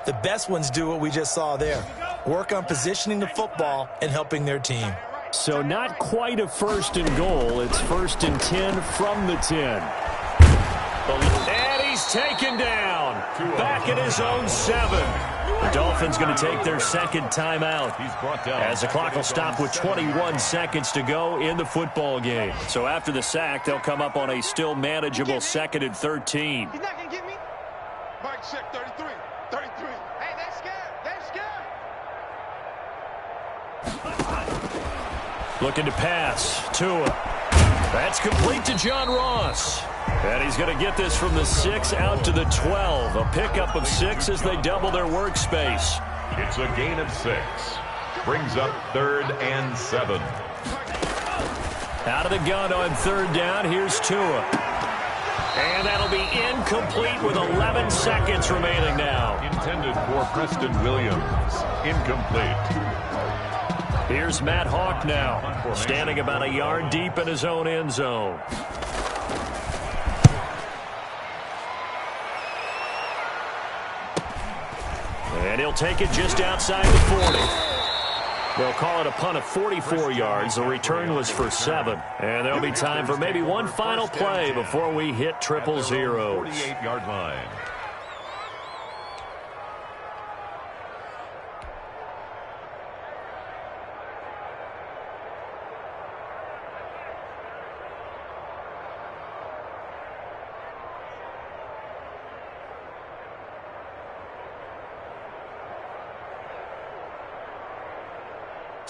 The best ones do what we just saw there. Work on positioning the football and helping their team. So not quite a 1st and goal. It's 1st and 10 from the 10. And he's taken down. Back at his own 7. The Dolphins going to take their 2nd timeout. He's brought down. As the clock will stop with 21 seconds to go in the football game. So after the sack, they'll come up on a still manageable 2nd and 13. He's not going to get me. Mike, check 33. 33. Hey, they're scared. They're scared. Looking to pass. Tua. That's complete to John Ross. And he's going to get this from the 6 out to the 12. A pickup of 6 as they double their workspace. It's a gain of 6. Brings up 3rd and 7. Out of the gun on 3rd down. Here's Tua. And that'll be incomplete with 11 seconds remaining now. Intended for Preston Williams. Incomplete. Here's Matt Hawk now, standing about a yard deep in his own end zone. And he'll take it just outside the 40. They'll call it a punt of 44 yards. The return was for 7. And there'll be time for maybe one final play before we hit triple zeros. 48-yard line.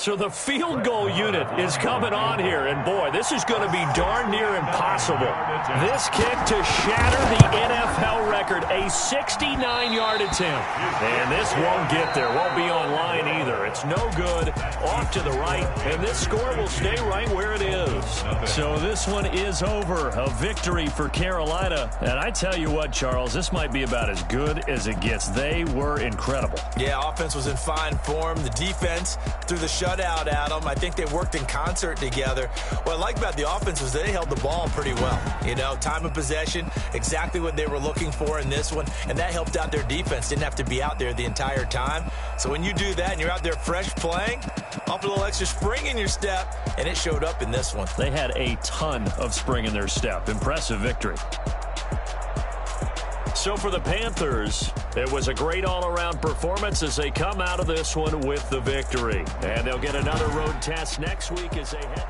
So the field goal unit is coming on here, and boy, this is going to be darn near impossible. This kick to shatter the NFL record, a 69-yard attempt. And this won't get there, won't be on line either. It's no good, off to the right, and this score will stay right where it is. So this one is over, a victory for Carolina. And I tell you what, Charles, this might be about as good as it gets. They were incredible. Yeah, offense was in fine form. The defense threw the shutout at them. I think they worked in concert together. What I like about the offense was they held the ball pretty well. You know, time of possession, exactly what they were looking for in this one, and that helped out their defense. Didn't have to be out there the entire time. So when you do that and you're out there fresh playing, off a little extra spring in your step, and it showed up in this one. They had a ton of spring in their step. Impressive victory. So for the Panthers, it was a great all-around performance as they come out of this one with the victory. And they'll get another road test next week as they head.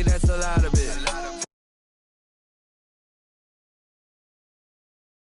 That's a lot of